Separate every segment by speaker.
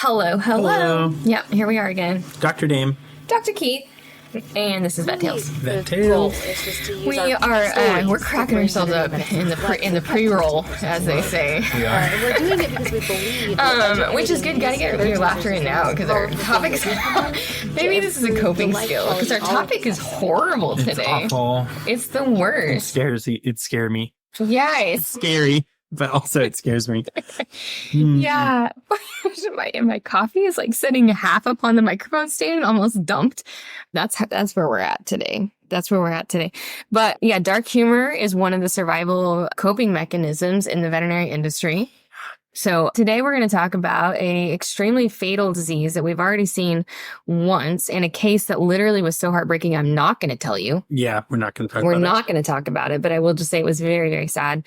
Speaker 1: Hello.
Speaker 2: Hello.
Speaker 1: Yep, here we are again.
Speaker 2: Dr. Dame.
Speaker 1: Dr. Keith. And this is Vet Tales.
Speaker 2: Vet Tales.
Speaker 1: We are we're cracking ourselves up in the pre-roll, as they say.
Speaker 2: We are.
Speaker 3: We're doing it because we believe.
Speaker 1: Which is good. You gotta get your laughter in now because our topic is maybe this is a coping skill because our topic is horrible today.
Speaker 2: It's awful.
Speaker 1: It's the worst.
Speaker 2: It scared me.
Speaker 1: Yeah,
Speaker 2: It's scary, but also it scares me.
Speaker 1: Yeah. my coffee is like sitting half up on the microphone stand, almost dumped. That's where we're at today. But yeah, dark humor is one of the survival coping mechanisms in the veterinary industry. So today we're going to talk about a extremely fatal disease that we've already seen once in a case that literally was so heartbreaking. I'm not going to tell you.
Speaker 2: Yeah, we're not going to talk about it.
Speaker 1: We're not going to talk about it, but I will just say it was very, very sad.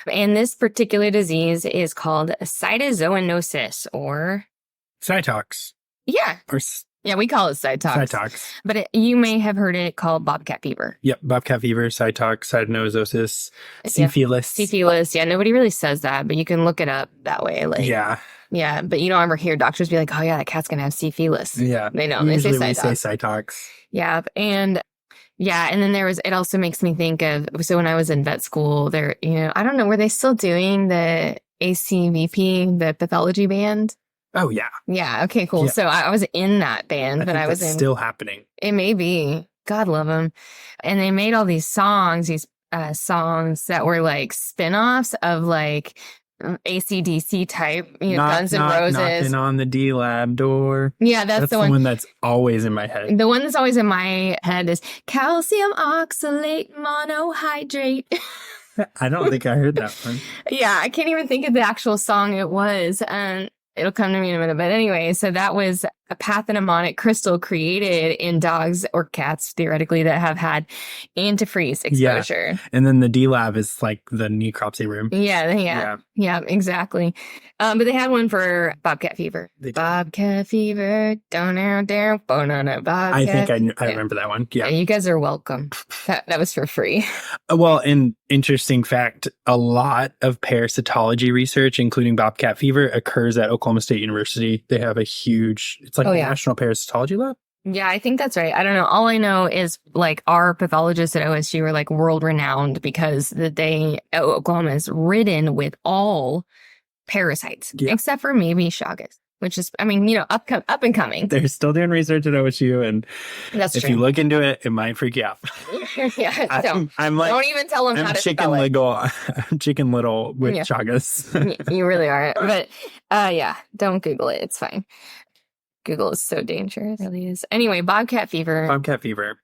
Speaker 1: And this particular disease is called Cytauxzoonosis or...
Speaker 2: Cytox.
Speaker 1: Yeah. Yeah, we call it Cytox. But you may have heard it called Bobcat Fever.
Speaker 2: Yep, Bobcat Fever, Cytox, Cytauxzoonosis, syphilis.
Speaker 1: Syphilis. Yeah, nobody really says that, but you can look it up that way. Like,
Speaker 2: Yeah.
Speaker 1: Yeah, but you don't ever hear doctors be like, oh yeah, that cat's going to have syphilis.
Speaker 2: Yeah.
Speaker 1: They don't.
Speaker 2: Usually
Speaker 1: They say
Speaker 2: we say Cytox.
Speaker 1: Yeah, and then it also makes me think of, so when I was in vet school, there, I don't know, were they still doing the ACVP, the pathology band?
Speaker 2: Oh, yeah.
Speaker 1: Yeah. Okay, cool.
Speaker 2: Yeah.
Speaker 1: So I was in that band, but I was in.
Speaker 2: Still happening.
Speaker 1: It may be. God love them. And they made all these songs that were like spin-offs of like AC/DC type, Guns N' Roses.
Speaker 2: Knocking on the D-Lab door.
Speaker 1: Yeah, that's the one
Speaker 2: that's always in my head.
Speaker 1: The one that's always in my head is calcium oxalate monohydrate.
Speaker 2: I don't think I heard that one.
Speaker 1: Yeah, I can't even think of the actual song it was. And it'll come to me in a minute. But anyway, so that was a pathognomonic crystal created in dogs or cats, theoretically, that have had antifreeze exposure.
Speaker 2: Yeah. And then the D-Lab is like the necropsy room.
Speaker 1: Yeah, exactly. But they had one for Bobcat Fever. Bobcat Fever, Bobcat.
Speaker 2: I think I remember that one. Yeah.
Speaker 1: You guys are welcome. That was for free.
Speaker 2: Well, an interesting fact, a lot of parasitology research, including Bobcat Fever, occurs at Oklahoma State University. They have a huge, it's like a national parasitology lab.
Speaker 1: Yeah, I think that's right. I don't know. All I know is like our pathologists at OSU are like world renowned because Oklahoma is ridden with all parasites, except for maybe Chagas, which is, up and coming.
Speaker 2: They're still doing research at OSU, and
Speaker 1: that's
Speaker 2: if
Speaker 1: true.
Speaker 2: you look into it, it might freak you out.
Speaker 1: Yeah, don't even tell them how to spell it.
Speaker 2: I'm Chicken Little with Chagas.
Speaker 1: You really are. But don't Google it. It's fine. Google is so dangerous. It really is. Anyway, Bobcat Fever.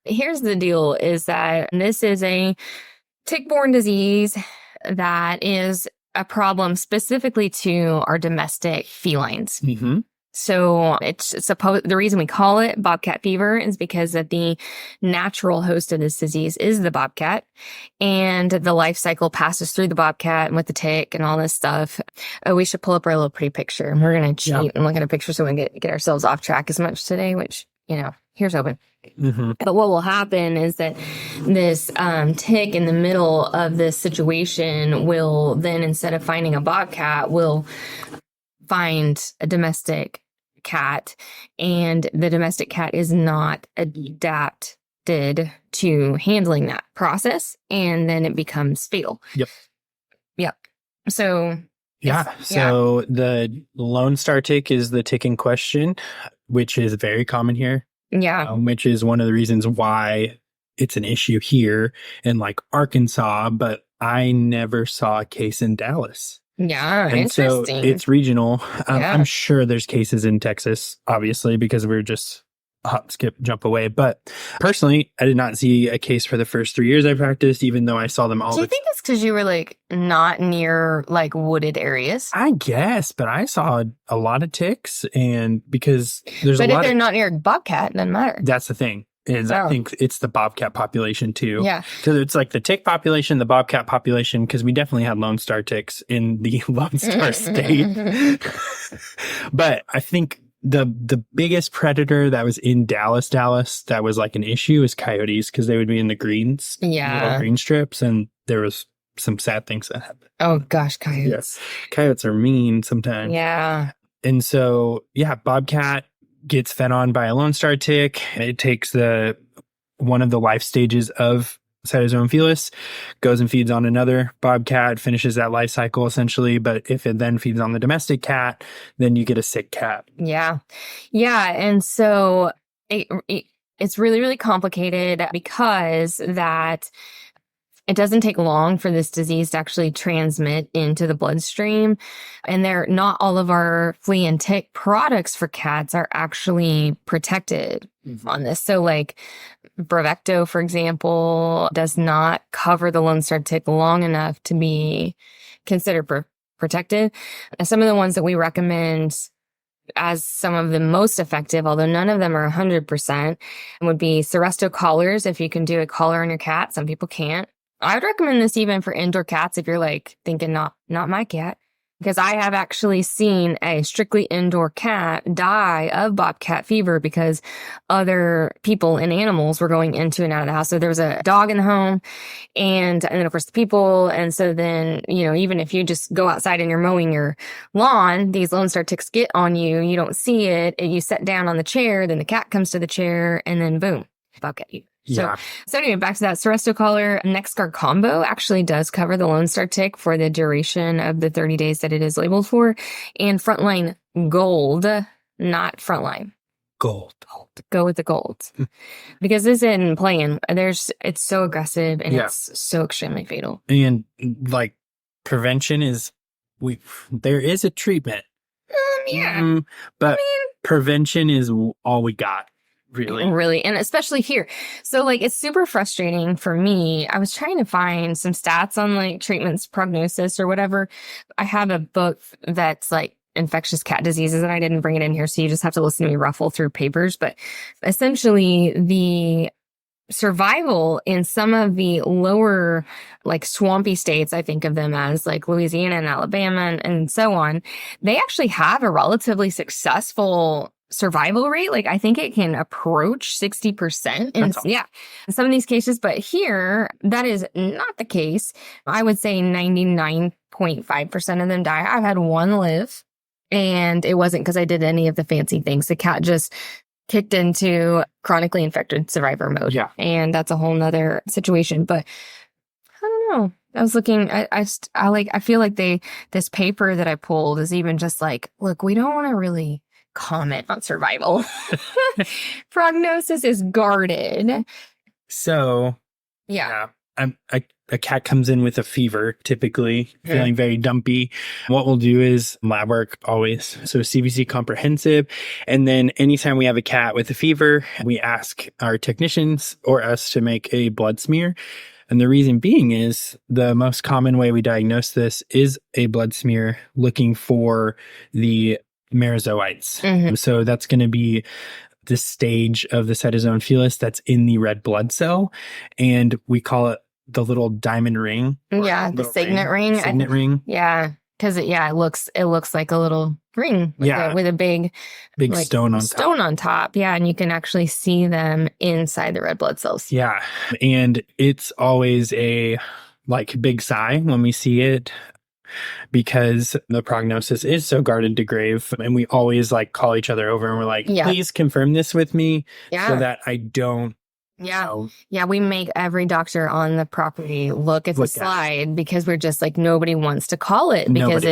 Speaker 1: Here's the deal is that this is a tick-borne disease that is a problem specifically to our domestic felines.
Speaker 2: Mm-hmm.
Speaker 1: So the reason we call it Bobcat Fever is because that the natural host of this disease is the bobcat, and the life cycle passes through the bobcat and with the tick and all this stuff. We should pull up our little pretty picture. We're going to cheat and look at a picture so we can get ourselves off track as much today, which, here's hoping.
Speaker 2: Mm-hmm.
Speaker 1: But what will happen is that this tick in the middle of this situation will then, instead of finding a bobcat, will find a domestic cat, and the domestic cat is not adapted to handling that process, and then it becomes fatal. Yep. So the Lone Star tick is the tick in question, which is very common here. Yeah.
Speaker 2: Which is one of the reasons why it's an issue here in like Arkansas, but I never saw a case in Dallas.
Speaker 1: Yeah,
Speaker 2: and
Speaker 1: interesting.
Speaker 2: So it's regional. I'm sure there's cases in Texas, obviously, because we're just hop, skip, jump away. But personally, I did not see a case for the first 3 years I practiced, even though I saw them all.
Speaker 1: Do you think it's because you were like not near like wooded areas?
Speaker 2: I guess, but I saw a lot of ticks, and because there's
Speaker 1: but if they're not near bobcat, it doesn't matter.
Speaker 2: That's the thing. I think it's the bobcat population too.
Speaker 1: Yeah.
Speaker 2: Because it's like the tick population, the bobcat population, because we definitely had Lone Star ticks in the Lone Star state. But I think the biggest predator that was in Dallas that was like an issue is coyotes, because they would be in the greens.
Speaker 1: Yeah.
Speaker 2: Little green strips, and there was some sad things that happened.
Speaker 1: Oh gosh, coyotes.
Speaker 2: Yes. Coyotes are mean sometimes.
Speaker 1: Yeah.
Speaker 2: And so, Bobcat gets fed on by a Lone Star tick. It takes one of the life stages of Cytauxzoonosis, goes and feeds on another bobcat, finishes that life cycle essentially. But if it then feeds on the domestic cat, then you get a sick cat.
Speaker 1: Yeah. Yeah. And so it's really, really complicated because that it doesn't take long for this disease to actually transmit into the bloodstream. And not all of our flea and tick products for cats are actually protected on this. So like Bravecto, for example, does not cover the Lone Star tick long enough to be considered protected. Some of the ones that we recommend as some of the most effective, although none of them are 100%, would be Seresto collars. If you can do a collar on your cat, some people can't. I would recommend this even for indoor cats if you're like thinking not my cat, because I have actually seen a strictly indoor cat die of Bobcat fever because other people and animals were going into and out of the house. So there was a dog in the home and then of course the people. And so then, even if you just go outside and you're mowing your lawn, these Lone Star ticks get on you, you don't see it, and you sit down on the chair, then the cat comes to the chair and then boom, Bobcat fever.
Speaker 2: Yeah.
Speaker 1: So anyway, back to that Seresto collar. NexGard combo actually does cover the Lone Star tick for the duration of the 30 days that it is labeled for. And Frontline Gold, not Frontline.
Speaker 2: Gold.
Speaker 1: Go with the gold. Because this isn't playing. It's so aggressive and it's so extremely fatal.
Speaker 2: And like prevention there is a treatment. But prevention is all we got.
Speaker 1: Really. And especially here. So like, it's super frustrating for me. I was trying to find some stats on like treatments, prognosis or whatever. I have a book that's like infectious cat diseases and I didn't bring it in here. So you just have to listen to me ruffle through papers. But essentially the survival in some of the lower like swampy states, I think of them as like Louisiana and Alabama and so on, they actually have a relatively successful survival rate. Like I think it can approach 60% in some of these cases, but here that is not the case. I would say 99.5% of them die. I've had one live and it wasn't because I did any of the fancy things. The cat just kicked into chronically infected survivor mode. Yeah. And that's a whole nother situation, but I don't know. I was looking, I feel like this paper that I pulled is even just like, look, we don't want to really comment on survival. Prognosis is guarded.
Speaker 2: So, a cat comes in with a fever, typically feeling very dumpy. What we'll do is lab work always. So CBC comprehensive. And then anytime we have a cat with a fever, we ask our technicians or us to make a blood smear. And the reason being is the most common way we diagnose this is a blood smear looking for the merozoites. So that's going to be the stage of the Cytauxzoonosis that's in the red blood cell. And we call it the little diamond ring.
Speaker 1: Yeah, the signet ring.
Speaker 2: Signet ring.
Speaker 1: Yeah, because it looks like a little ring with a big like,
Speaker 2: stone on
Speaker 1: top. Yeah, and you can actually see them inside the red blood cells.
Speaker 2: Yeah, and it's always a big sigh when we see it, because the prognosis is so guarded to grave, and we always call each other over and we're like, please confirm this with me so that I don't.
Speaker 1: Yeah, we make every doctor on the property look at the slide because we're just nobody wants to call it because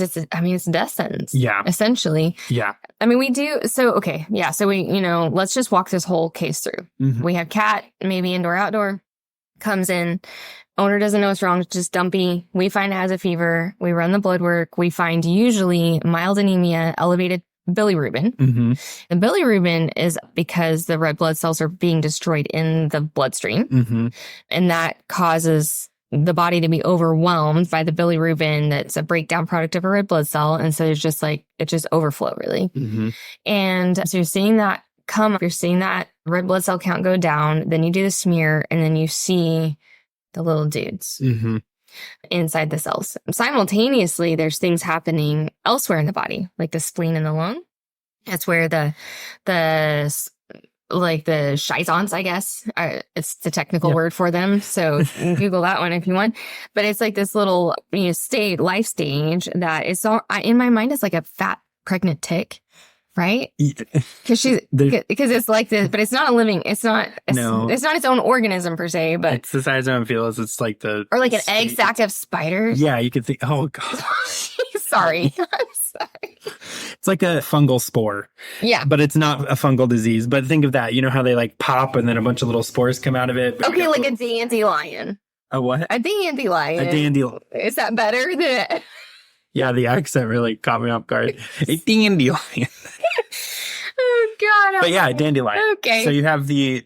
Speaker 1: it's death sentence. Yeah, essentially. Yeah, I mean we do. So okay, yeah. So we let's just walk this whole case through. We have cat, maybe indoor outdoor, comes in. Owner doesn't know what's wrong, it's just dumpy. We find it has a fever. We run the blood work. We find usually mild anemia, elevated bilirubin. The bilirubin is because the red blood cells are being destroyed in the bloodstream. And that causes the body to be overwhelmed by the bilirubin that's a breakdown product of a red blood cell. And so it's just it just overflow really. And so you're seeing that come up, you're seeing that red blood cell count go down, then you do the smear and then you see the little dudes inside the cells. Simultaneously, there's things happening elsewhere in the body, like the spleen and the lung. That's where the schizons, I guess, it's the technical word for them. So Google that one if you want. But it's this little life stage that is all in my mind. It's like a fat pregnant tick, right?
Speaker 2: Yeah.
Speaker 1: Because it's like this, but it's not a living. It's not its own organism per se, but
Speaker 2: It's the size of feels. It's like
Speaker 1: or like an egg sac of spiders.
Speaker 2: Yeah, you could think. Oh god,
Speaker 1: sorry, I'm sorry.
Speaker 2: It's like a fungal spore.
Speaker 1: Yeah,
Speaker 2: but it's not a fungal disease. But think of that. You know how they like pop and then a bunch of little spores come out of it.
Speaker 1: Okay, like a dandelion.
Speaker 2: A what?
Speaker 1: A dandelion.
Speaker 2: A dandelion.
Speaker 1: Is that better than?
Speaker 2: Yeah, the accent really caught me off guard. A dandelion.
Speaker 1: Oh God!
Speaker 2: But yeah, dandelion.
Speaker 1: Okay.
Speaker 2: So you have the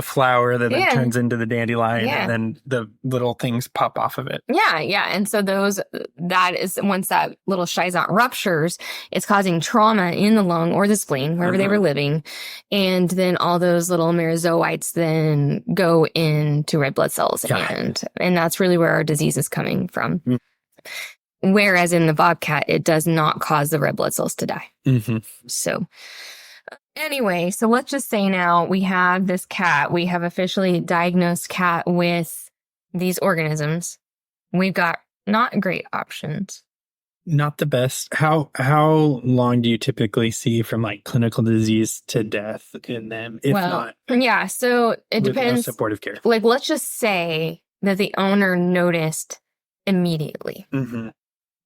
Speaker 2: flower that then turns into the dandelion,
Speaker 1: Yeah.
Speaker 2: and then the little things pop off of it.
Speaker 1: Yeah, yeah. And so that is once that little schizont ruptures, it's causing trauma in the lung or the spleen, wherever they were living. And then all those little merozoites then go into red blood cells.
Speaker 2: Yeah.
Speaker 1: And that's really where our disease is coming from. Mm. Whereas in the bobcat, it does not cause the red blood cells to die.
Speaker 2: Mm-hmm.
Speaker 1: So anyway, so let's just say now we have this cat. We have officially diagnosed cat with these organisms. We've got not great options.
Speaker 2: Not the best. How long do you typically see from like clinical disease to death in them? If not,
Speaker 1: yeah. So it depends.
Speaker 2: No supportive care.
Speaker 1: Like, let's just say that the owner noticed immediately.
Speaker 2: Mm-hmm.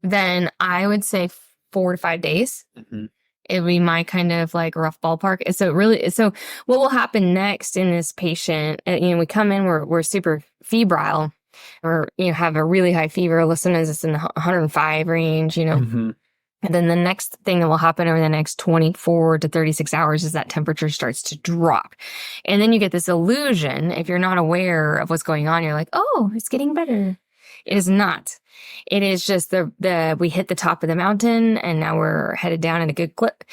Speaker 1: Then I would say 4 to 5 days.
Speaker 2: Mm-hmm.
Speaker 1: It'd be my kind of like rough ballpark. So what will happen next in this patient? We come in, we're super febrile, or have a really high fever. Sometimes it's in the 105 range.
Speaker 2: Mm-hmm.
Speaker 1: And then the next thing that will happen over the next 24 to 36 hours is that temperature starts to drop, and then you get this illusion. If you're not aware of what's going on, you're like, oh, it's getting better. It is not. It is just we hit the top of the mountain and now we're headed down at a good clip,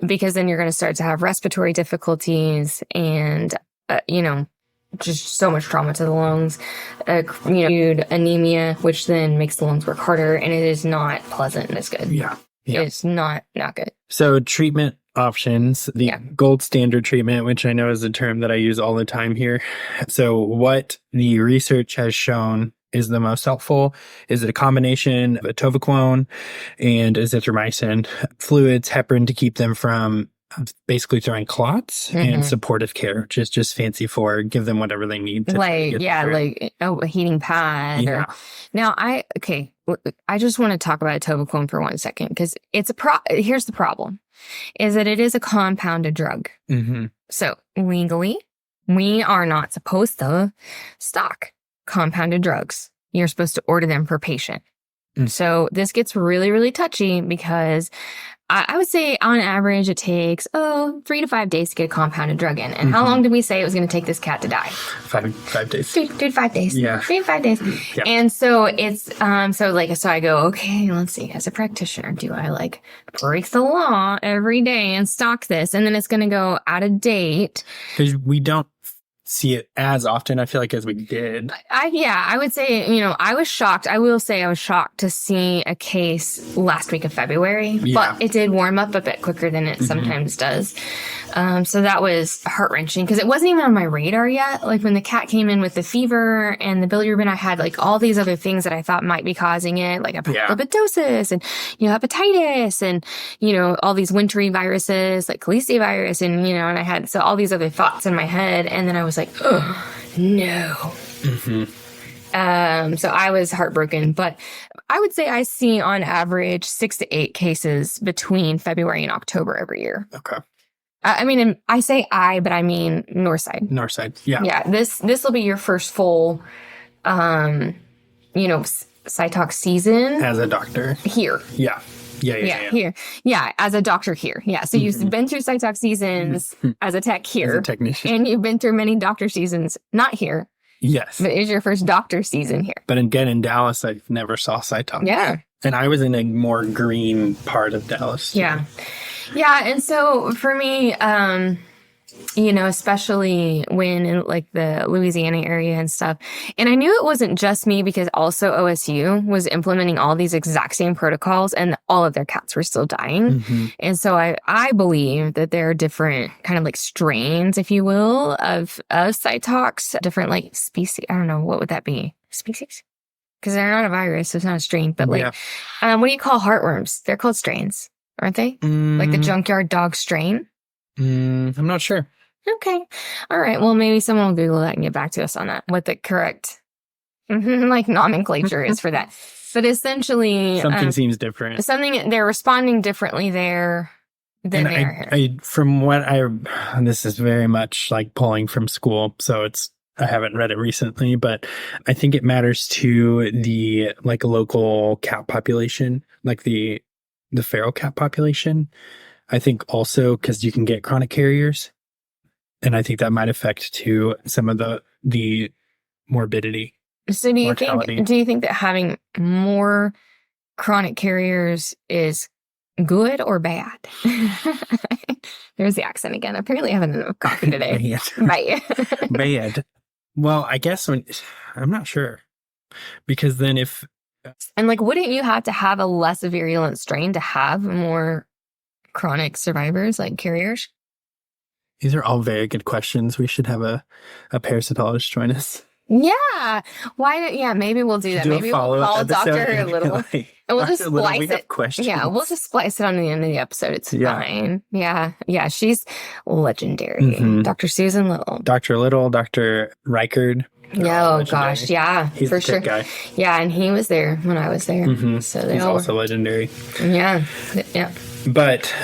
Speaker 1: because then you're going to start to have respiratory difficulties and, just so much trauma to the lungs, anemia, which then makes the lungs work harder, and it is not pleasant and it's good.
Speaker 2: Yeah.
Speaker 1: It's not good.
Speaker 2: So treatment options, the gold standard treatment, which I know is a term that I use all the time here. So what the research has shown is the most helpful is a combination of atovaquone and azithromycin, fluids, heparin to keep them from basically throwing clots, and supportive care, which is just fancy for give them whatever they need. To
Speaker 1: a heating pad.
Speaker 2: Yeah.
Speaker 1: Now I just want to talk about atovaquone for 1 second, because here's the problem, is that it is a compounded drug.
Speaker 2: Mm-hmm.
Speaker 1: So legally, we are not supposed to stock compounded drugs. You're supposed to order them per patient. So this gets really, really touchy, because I would say on average it takes 3 to 5 days to get a compounded drug in. And how long did we say it was going to take this cat to die?
Speaker 2: 5 days.
Speaker 1: 3 to 5 days.
Speaker 2: Yeah.
Speaker 1: 3 to 5 days.
Speaker 2: Yeah.
Speaker 1: And so it's so I go, okay, let's see. As a practitioner, do I break the law every day and stock this? And then it's going to go out of date.
Speaker 2: Because we don't see it as often, I feel like, as we did.
Speaker 1: I would say, I was shocked. I will say I was shocked to see a case last week of February, but it did warm up a bit quicker than it sometimes does. So that was heart-wrenching, because it wasn't even on my radar yet. Like when the cat came in with the fever and the bilirubin, I had all these other things that I thought might be causing it, like lipidosis and, hepatitis and, all these wintry viruses like Callicea virus and, and I had all these other thoughts in my head. And then I was like, oh, no.
Speaker 2: Mm-hmm.
Speaker 1: So I was heartbroken, but I would say I see on average 6 to 8 cases between February and October every year.
Speaker 2: Okay.
Speaker 1: I say but I mean Northside.
Speaker 2: Northside, yeah.
Speaker 1: Yeah, this will be your first full, Cytox season.
Speaker 2: As a doctor.
Speaker 1: Here.
Speaker 2: Yeah.
Speaker 1: Here. Yeah, as a doctor here. Yeah, so you've been through Cytox seasons as a tech here.
Speaker 2: As a technician.
Speaker 1: And you've been through many doctor seasons, not here.
Speaker 2: Yes.
Speaker 1: But it's your first doctor season here.
Speaker 2: But again, in Dallas, I never saw Cytox.
Speaker 1: Yeah.
Speaker 2: And I was in a more green part of Dallas.
Speaker 1: Yeah. Yeah, and so for me, especially when in the Louisiana area and stuff, and I knew it wasn't just me, because also OSU was implementing all these exact same protocols and all of their cats were still dying.
Speaker 2: Mm-hmm.
Speaker 1: And so I believe that there are different kind of strains, if you will, of Cytox, different species. I don't know, what would that be? Species? Because they're not a virus, so it's not a strain, but what do you call heartworms? They're called strains. aren't they? Like the junkyard dog strain?
Speaker 2: I'm not sure.
Speaker 1: Okay. All right. Well, maybe someone will Google that and get back to us on that, what the correct like nomenclature is for that. But essentially,
Speaker 2: Something seems different.
Speaker 1: They're responding differently there than they are here.
Speaker 2: From what this is very much like pulling from school, so I haven't read it recently, but I think it matters to the like local cat population, like the feral cat population. I think also because you can get chronic carriers, and I think that might affect to some of the morbidity.
Speaker 1: So do you think that having more chronic carriers is good or bad? There's the accent again. Apparently I haven't had enough coffee today. Bad.
Speaker 2: Bad. Well, I guess I'm not sure. Because then
Speaker 1: and like, wouldn't you have to have a less virulent strain to have more chronic survivors, like carriers?
Speaker 2: These are all very good questions. We should have a parasitologist join us.
Speaker 1: Yeah. Maybe we'll do that. Maybe we'll call Dr. Little. And we'll just splice it.
Speaker 2: Questions.
Speaker 1: Yeah, we'll just splice it on the end of the episode. It's fine. Yeah. Yeah, she's legendary.
Speaker 2: Mm-hmm.
Speaker 1: Dr. Susan Little.
Speaker 2: Dr. Little, Dr. Reichard.
Speaker 1: Oh, gosh. Yeah,
Speaker 2: he's
Speaker 1: for sure.
Speaker 2: Guy.
Speaker 1: Yeah, and he was there when I was there.
Speaker 2: Mm-hmm.
Speaker 1: So
Speaker 2: he's also legendary.
Speaker 1: Yeah. Yeah.
Speaker 2: But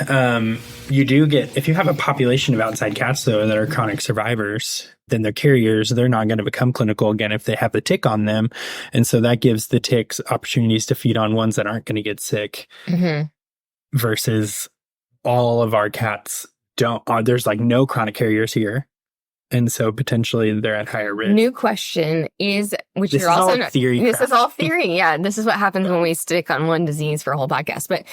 Speaker 2: you do get, if you have a population of outside cats, though, that are chronic survivors, then they're carriers. They're not going to become clinical again if they have the tick on them. And so that gives the ticks opportunities to feed on ones that aren't going to get sick versus all of our cats there's like no chronic carriers here. And so potentially they're at higher risk.
Speaker 1: New question is, which
Speaker 2: this
Speaker 1: you're
Speaker 2: is
Speaker 1: also
Speaker 2: all theory.
Speaker 1: This is all theory. Yeah, this is what happens when we stick on one disease for a whole podcast. But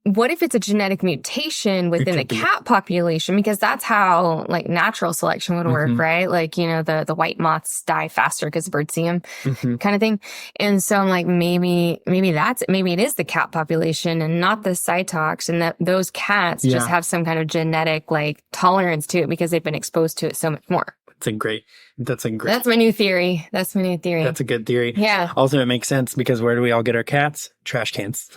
Speaker 1: what if it's a genetic mutation within the cat population? Because that's how like natural selection would work, right? Like, the white moths die faster because birds see them kind of thing. And so I'm like, maybe it is the cat population and not the Cytauxzoonosis, and that those cats just have some kind of genetic like tolerance to it because they've been exposed to it so much more. That's my new theory. That's
Speaker 2: a good theory.
Speaker 1: Yeah.
Speaker 2: Also, it makes sense because where do we all get our cats? Trash cans.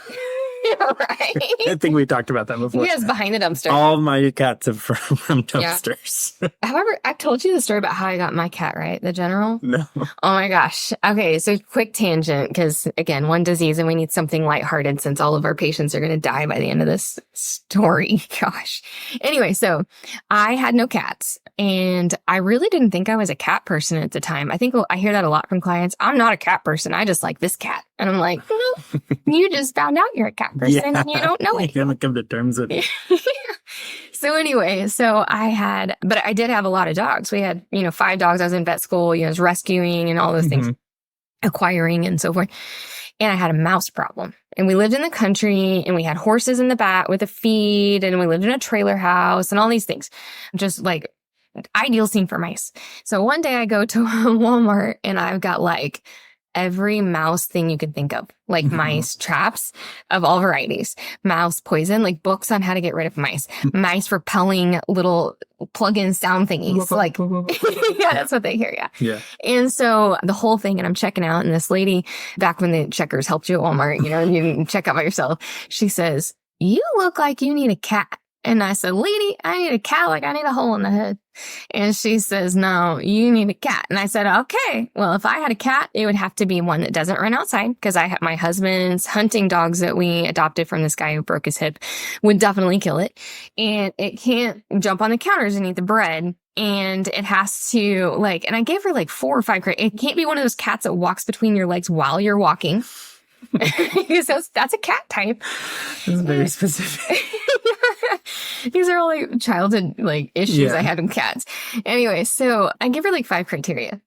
Speaker 1: Right.
Speaker 2: I think we talked about that before.
Speaker 1: Yes, behind the dumpster.
Speaker 2: All my cats are from dumpsters.
Speaker 1: Yeah. However, I told you the story about how I got my cat, right? The general?
Speaker 2: No.
Speaker 1: Oh my gosh. Okay, so quick tangent, because again, one disease and we need something lighthearted since all of our patients are going to die by the end of this story. Gosh. Anyway, so I had no cats and I really didn't think I was a cat person at the time. I think I hear that a lot from clients. I'm not a cat person. I just like this cat. And I'm like, no, you just found out you're a cat person and you don't know it.
Speaker 2: You haven't come to terms with it.
Speaker 1: So anyway, but I did have a lot of dogs. We had, 5 dogs. I was in vet school, I was rescuing and all those things, acquiring and so forth. And I had a mouse problem. And we lived in the country and we had horses in the back with a feed and we lived in a trailer house and all these things. Just like ideal scene for mice. So one day I go to Walmart and I've got like every mouse thing you can think of, like mice traps of all varieties, mouse poison, like books on how to get rid of mice, mice repelling little plug-in sound thingies. Like, yeah, that's what they hear. Yeah.
Speaker 2: Yeah.
Speaker 1: And so the whole thing, and I'm checking out, and this lady, back when the checkers helped you at Walmart, you can check out by yourself. She says, "You look like you need a cat." And I said, "Lady, I need a cat, like I need a hole in the head." And she says, "No, you need a cat." And I said, "Okay, well, if I had a cat, it would have to be one that doesn't run outside, because I have my husband's hunting dogs that we adopted from this guy who broke his hip would definitely kill it. And it can't jump on the counters and eat the bread. And it has to and I gave her like 4 or 5 it can't be one of those cats that walks between your legs while you're walking." Because that's a cat type.
Speaker 2: That's very specific.
Speaker 1: These are all like childhood issues I had with cats. Anyway, so I give her like 5 criteria.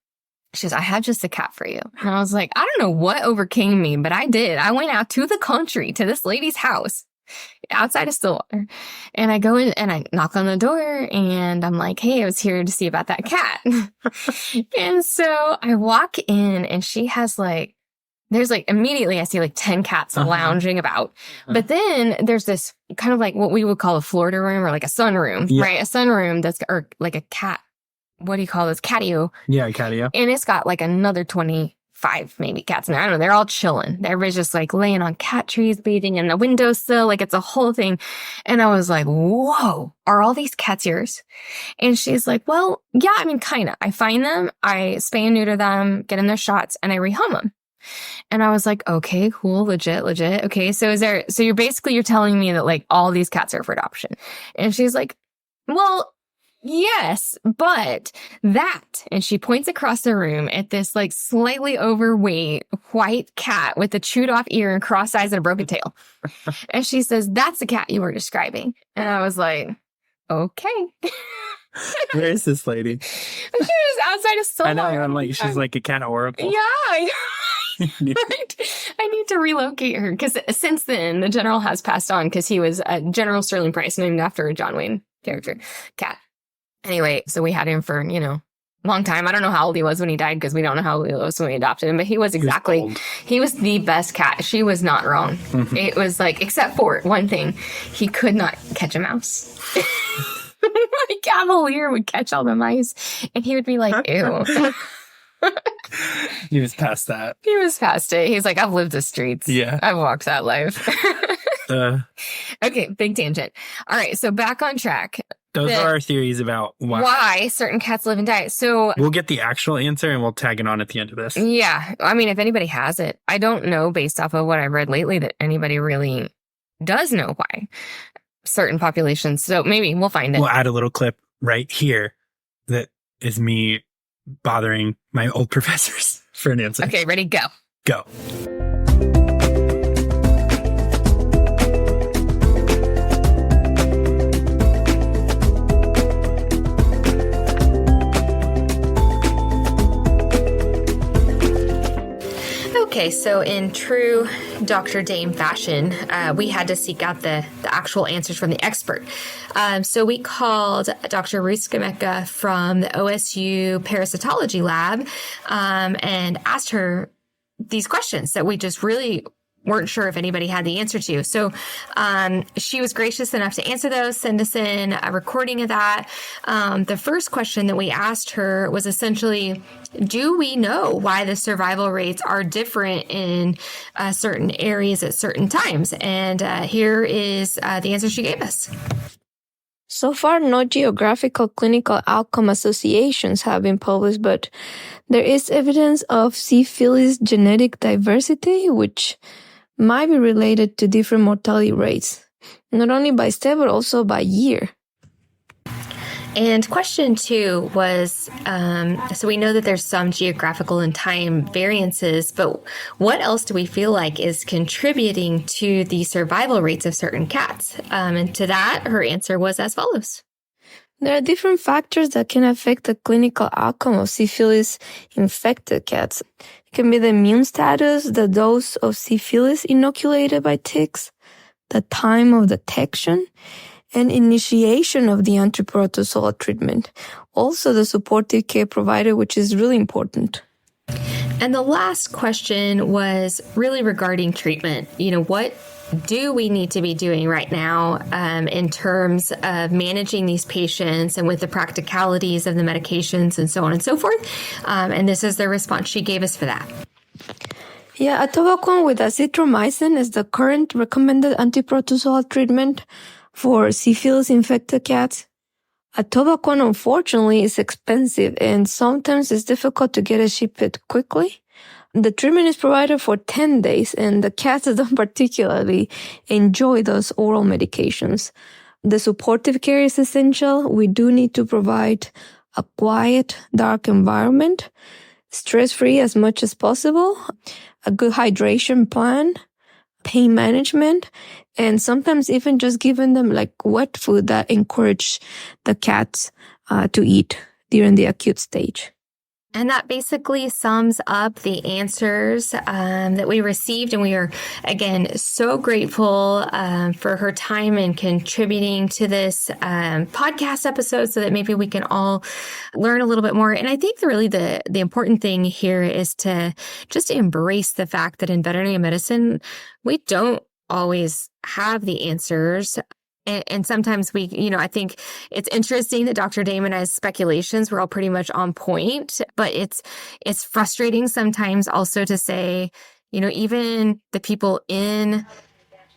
Speaker 1: She goes, "I have just a cat for you." And I was like, I don't know what overcame me, but I did. I went out to the country to this lady's house outside of Stillwater. And I go in and I knock on the door and I'm like, "Hey, I was here to see about that cat." And so I walk in and she has there's immediately I see 10 cats lounging about. But then there's this kind of what we would call a Florida room or a sunroom, right? A sunroom or a cat. What do you call this? Catio.
Speaker 2: Yeah, catio.
Speaker 1: And it's got another 20 5 maybe cats. And I don't know, they're all chilling. Everybody's just like laying on cat trees, bathing in the windowsill. Like it's a whole thing. And I was like, whoa, are all these cats yours? And she's like, well, yeah, I mean, kind of. I find them, I spay and neuter them, get in their shots, and I rehome them. And I was like, okay, cool, legit. Okay, so you're telling me that like all these cats are for adoption. And she's like, well, yes, but that, and she points across the room at this like slightly overweight white cat with a chewed off ear and cross eyes and a broken tail. And she says, that's the cat you were describing. And I was like, okay.
Speaker 2: Where is this lady?
Speaker 1: She was outside of Solar.
Speaker 2: I know, I'm like, she's like a cat oracle.
Speaker 1: Yeah, I need to relocate her because since then the general has passed on because he was General Sterling Price, named after a John Wayne character cat. Anyway, so we had him for, long time. I don't know how old he was when he died because we don't know how old he was when we adopted him, but he was he was the best cat. She was not wrong. It was like, except for one thing, he could not catch a mouse. My cavalier would catch all the mice and he would be like, ew.
Speaker 2: He was past that.
Speaker 1: He was past it. He's like, I've lived the streets.
Speaker 2: Yeah.
Speaker 1: I've walked that life. Okay, big tangent. All right, so back on track.
Speaker 2: Those are our theories about
Speaker 1: why certain cats live and die. So
Speaker 2: we'll get the actual answer and we'll tag it on at the end of this.
Speaker 1: Yeah. I mean, if anybody has it, I don't know based off of what I've read lately that anybody really does know why certain populations. So maybe we'll find it.
Speaker 2: We'll add a little clip right here that is me bothering my old professors for an answer.
Speaker 1: Okay, ready, go.
Speaker 2: Go.
Speaker 1: Okay, so in true Dr. Dame fashion, we had to seek out the actual answers from the expert. So we called Dr. Ruth Scimeca from the OSU parasitology lab and asked her these questions that we just really weren't sure if anybody had the answer to. So she was gracious enough to answer those, send us in a recording of that. The first question that we asked her was essentially, do we know why the survival rates are different in certain areas at certain times? And here is the answer she gave us.
Speaker 4: So far, no geographical clinical outcome associations have been published, but there is evidence of C. felis genetic diversity, which might be related to different mortality rates, not only by state, but also by year.
Speaker 1: And question 2 was, so we know that there's some geographical and time variances, but what else do we feel like is contributing to the survival rates of certain cats? And to that, her answer was as follows.
Speaker 4: There are different factors that can affect the clinical outcome of C. felis infected cats. It can be the immune status, the dose of C. felis inoculated by ticks, the time of detection, and initiation of the antiprotozoal treatment. Also, the supportive care provided, which is really important.
Speaker 1: And the last question was really regarding treatment. What do we need to be doing right now in terms of managing these patients and with the practicalities of the medications and so on and so forth? And this is the response she gave us for that.
Speaker 4: Yeah, atovaquone with azithromycin is the current recommended antiprotozoal treatment for C. felis infected cats. Atovaquone, unfortunately, is expensive and sometimes it's difficult to get it shipped quickly. The treatment is provided for 10 days, and the cats don't particularly enjoy those oral medications. The supportive care is essential. We do need to provide a quiet, dark environment, stress-free as much as possible, a good hydration plan, pain management, and sometimes even just giving them like wet food that encourage the cats to eat during the acute stage.
Speaker 1: And that basically sums up the answers that we received. And we are, again, so grateful for her time and contributing to this podcast episode so that maybe we can all learn a little bit more. And I think really the important thing here is to just embrace the fact that in veterinary medicine, we don't always have the answers. And sometimes we, I think it's interesting that Dr. Damon has speculations. We're all pretty much on point, but it's frustrating sometimes also to say, even the people in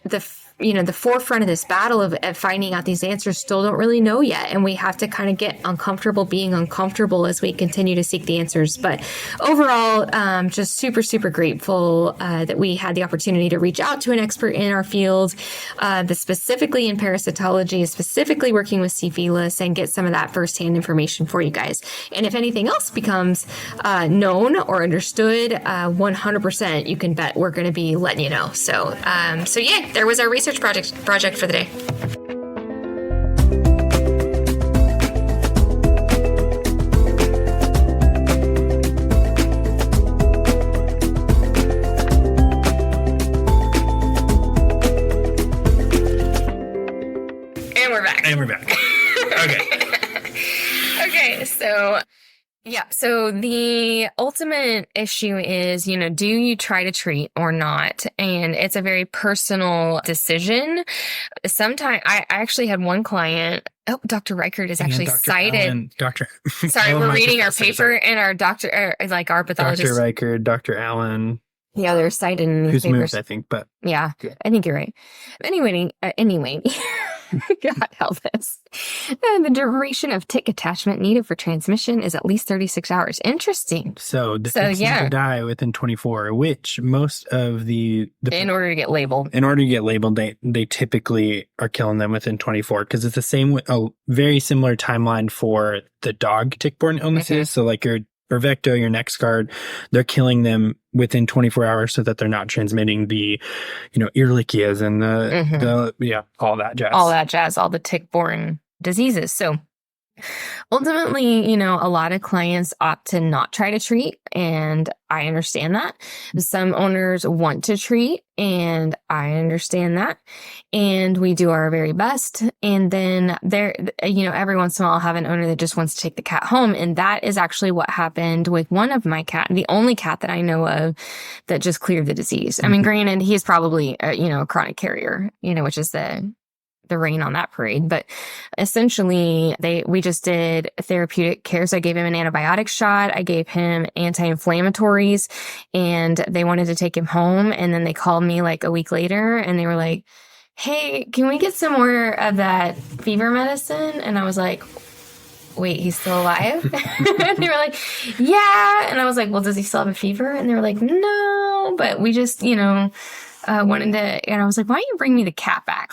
Speaker 1: the forefront of this battle of finding out these answers still don't really know yet. And we have to kind of get uncomfortable being uncomfortable as we continue to seek the answers. But overall, just super, super grateful that we had the opportunity to reach out to an expert in our field, that specifically in parasitology, specifically working with C. felis, and get some of that firsthand information for you guys. And if anything else becomes known or understood, 100% you can bet we're going to be letting you know. So yeah, there was our research project for the day.
Speaker 2: And we're back. Okay.
Speaker 1: Okay, so the ultimate issue is, do you try to treat or not? And it's a very personal decision. Sometimes I actually had one client. Oh, Dr. Reichert is actually cited. Sorry, we're reading our paper and our doctor, our pathologist.
Speaker 2: Dr. Reichert, Dr. Allen.
Speaker 1: Yeah, they're cited in
Speaker 2: who's
Speaker 1: newspapers.
Speaker 2: moved, I think, but
Speaker 1: yeah, I think you're right. Anyway. God help us. The duration of tick attachment needed for transmission is at least 36 hours. Interesting.
Speaker 2: So the ticks need to die within 24, which most of the
Speaker 1: in order to get labeled.
Speaker 2: In order to get labeled, they typically are killing them within 24 because it's the same, a very similar timeline for the dog tick-borne illnesses. Okay. So like your Vecto, your NexGard, they're killing them within 24 hours so that they're not transmitting the, Ehrlichias and all that jazz. All the
Speaker 1: tick-borne diseases. So ultimately, a lot of clients opt to not try to treat, and I understand that. Some owners want to treat, and I understand that. And we do our very best. And then every once in a while I'll have an owner that just wants to take the cat home. And that is actually what happened with one of my cat, the only cat that I know of that just cleared the disease. Mm-hmm. I mean, granted, he's probably, a chronic carrier, which is the rain on that parade. But essentially we just did therapeutic care. So I gave him an antibiotic shot. I gave him anti-inflammatories, and they wanted to take him home. And then they called me like a week later and they were like, hey, can we get some more of that fever medicine? And I was like, wait, he's still alive? And they were like, yeah. And I was like, well, does he still have a fever? And they were like, no, but we just, wanted to, and I was like, why don't you bring me the cat back?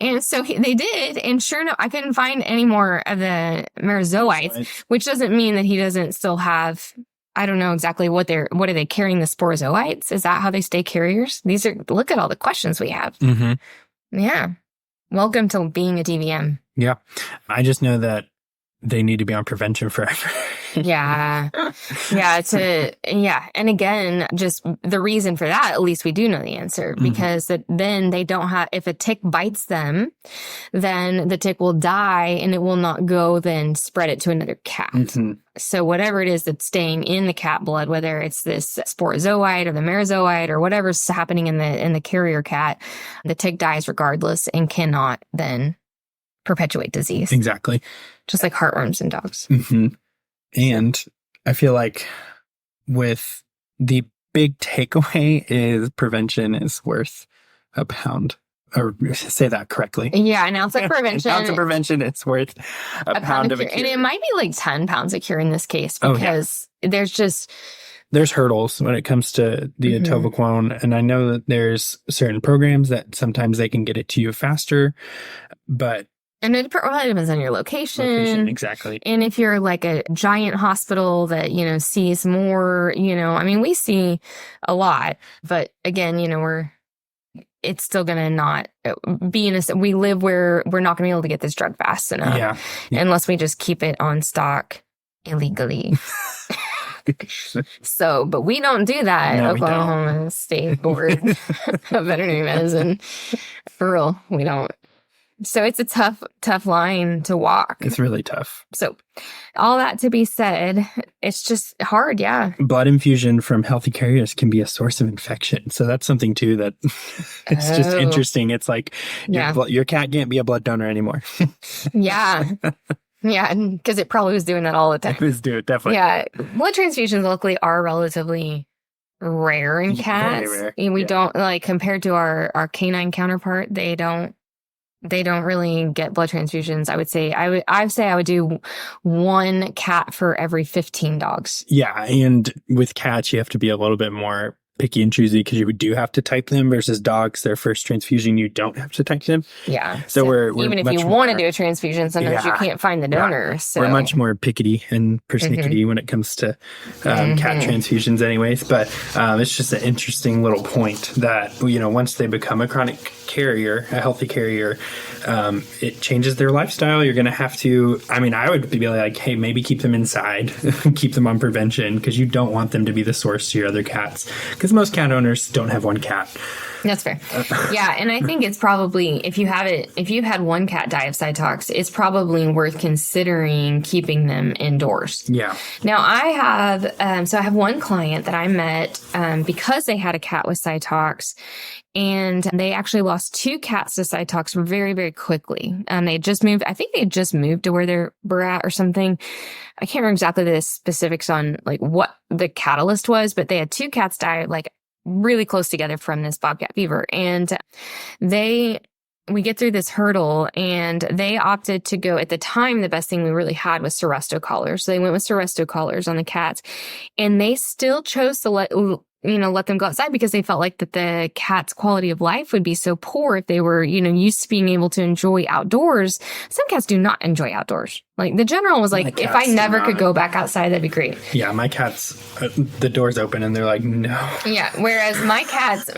Speaker 1: And so they did, and sure enough, I couldn't find any more of the merozoites, which doesn't mean that he doesn't still have, I don't know exactly what are they carrying, the sporozoites? Is that how they stay carriers? Look at all the questions we have. Mm-hmm. Yeah. Welcome to being a DVM.
Speaker 2: Yeah. I just know that they need to be on prevention forever.
Speaker 1: Yeah. And again, just the reason for that, at least we do know the answer, because then they don't have, if a tick bites them, then the tick will die and it will not go then spread it to another cat. Mm-hmm. So whatever it is that's staying in the cat blood, whether it's this sporozoite or the merozoite or whatever's happening in the carrier cat, the tick dies regardless and cannot then perpetuate disease.
Speaker 2: Exactly.
Speaker 1: Just like heartworms in dogs.
Speaker 2: Mm-hmm. And I feel like with the big takeaway is prevention is worth a pound. Or say that correctly.
Speaker 1: Yeah, an ounce of prevention.
Speaker 2: An ounce of prevention, it's worth a pound of a cure.
Speaker 1: And it might be like 10 pounds of cure in this case, because
Speaker 2: there's hurdles when it comes to the atovaquone. And I know that there's certain programs that sometimes they can get it to you faster, but
Speaker 1: and it probably depends on your location.
Speaker 2: Exactly.
Speaker 1: And if you're like a giant hospital that, sees more, we see a lot. But again, it's still going to not be we live where we're not going to be able to get this drug fast enough. Yeah. Unless we just keep it on stock illegally. So, but we don't do that.
Speaker 2: No,
Speaker 1: Oklahoma State Board of Veterinary Medicine. For real, we don't. So it's a tough line to walk.
Speaker 2: It's really tough.
Speaker 1: So all that to be said, it's just hard. Yeah.
Speaker 2: Blood infusion from healthy carriers can be a source of infection. So that's something too that it's just interesting. It's like your cat can't be a blood donor anymore.
Speaker 1: Yeah. Yeah. Because it probably was doing that all the time.
Speaker 2: It was doing it, definitely.
Speaker 1: Yeah. Blood transfusions luckily are relatively rare in cats.
Speaker 2: Very rare.
Speaker 1: And we don't, like, compared to our canine counterpart, they don't really get blood transfusions. I would say I would do one cat for every 15 dogs.
Speaker 2: Yeah, and with cats, you have to be a little bit more picky and choosy because you do have to type them versus dogs. Their first transfusion, you don't have to type them.
Speaker 1: Yeah.
Speaker 2: So we're
Speaker 1: even if you want to do a transfusion, sometimes you can't find the donor.
Speaker 2: Right.
Speaker 1: So
Speaker 2: we're much more pickety and persnickety when it comes to cat transfusions anyways. But it's just an interesting little point that, once they become a chronic carrier, a healthy carrier, it changes their lifestyle. You're going to have to, I would be like, hey, maybe keep them inside, keep them on prevention because you don't want them to be the source to your other cats. Because most cat owners don't have one cat.
Speaker 1: That's fair. Yeah, and I think it's probably, if you had one cat die of Cytauxzoonosis, it's probably worth considering keeping them indoors.
Speaker 2: Yeah.
Speaker 1: Now I have one client that I met because they had a cat with Cytauxzoonosis, and they actually lost 2 cats to Cytauxzoonosis very, very quickly. They just moved. I think they just moved to where they were at or something. I can't remember exactly the specifics on like what the catalyst was, but they had 2 cats die like really close together from this Bobcat Fever. And we get through this hurdle, and they opted to go, at the time, the best thing we really had was Seresto collars. So they went with Seresto collars on the cats, and they still chose to let them go outside because they felt like that the cat's quality of life would be so poor if they were, used to being able to enjoy outdoors. Some cats do not enjoy outdoors. Like the general was like, if I never could go back outside, that'd be great.
Speaker 2: Yeah, my cats, the door's open and they're like, no.
Speaker 1: Yeah, whereas my cats,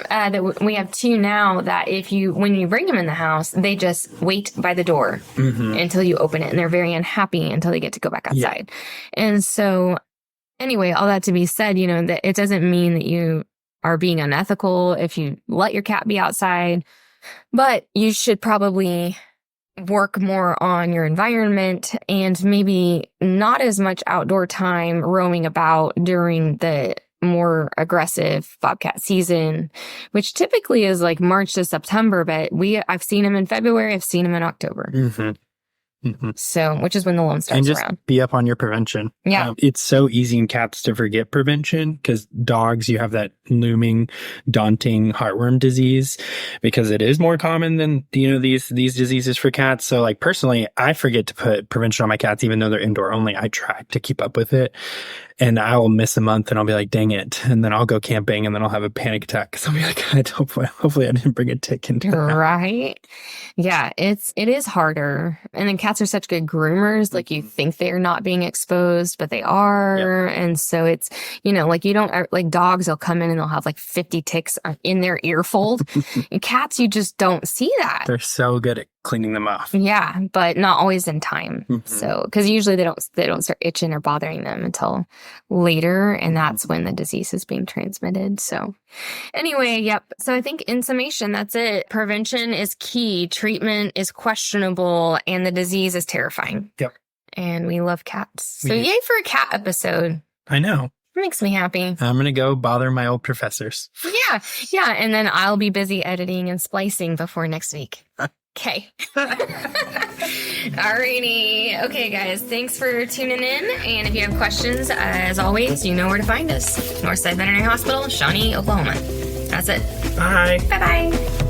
Speaker 1: we have 2 now that when you bring them in the house, they just wait by the door until you open it, and they're very unhappy until they get to go back outside. Yeah. And so anyway, all that to be said, that it doesn't mean that you are being unethical if you let your cat be outside, but you should probably work more on your environment and maybe not as much outdoor time roaming about during the more aggressive bobcat season, which typically is like March to September, but I've seen them in February, I've seen them in October. So, which is when the loan starts
Speaker 2: and just
Speaker 1: around.
Speaker 2: Be up on your prevention.
Speaker 1: Yeah.
Speaker 2: It's so easy in cats to forget prevention because dogs, you have that looming, daunting heartworm disease because it is more common than, these diseases for cats. So like personally, I forget to put prevention on my cats, even though they're indoor only. I try to keep up with it. And I'll miss a month and I'll be like, dang it. And then I'll go camping and then I'll have a panic attack because I'll be like, hopefully I didn't bring a tick into the house.
Speaker 1: Right. Yeah, it is harder. And then cats are such good groomers. Like you think they're not being exposed, but they are. Yep. And so it's, like you don't, like dogs, they'll come in and they'll have like 50 ticks in their ear fold. And cats, you just don't see that.
Speaker 2: They're so good at cleaning them off.
Speaker 1: Yeah, but not always in time. So, because usually they don't start itching or bothering them until later, and that's when the disease is being transmitted. So, anyway, yep. So I think in summation, that's it. Prevention is key. Treatment is questionable, and the disease is terrifying.
Speaker 2: Yep. And
Speaker 1: we love cats. So yay for a cat episode.
Speaker 2: I know.
Speaker 1: It makes me happy.
Speaker 2: I'm going to go bother my old professors.
Speaker 1: Yeah. And then I'll be busy editing and splicing before next week. Okay. Alrighty. Okay, guys. Thanks for tuning in. And if you have questions, as always, you know where to find us. Northside Veterinary Hospital, Shawnee, Oklahoma. That's it.
Speaker 2: Bye.
Speaker 1: Bye-bye.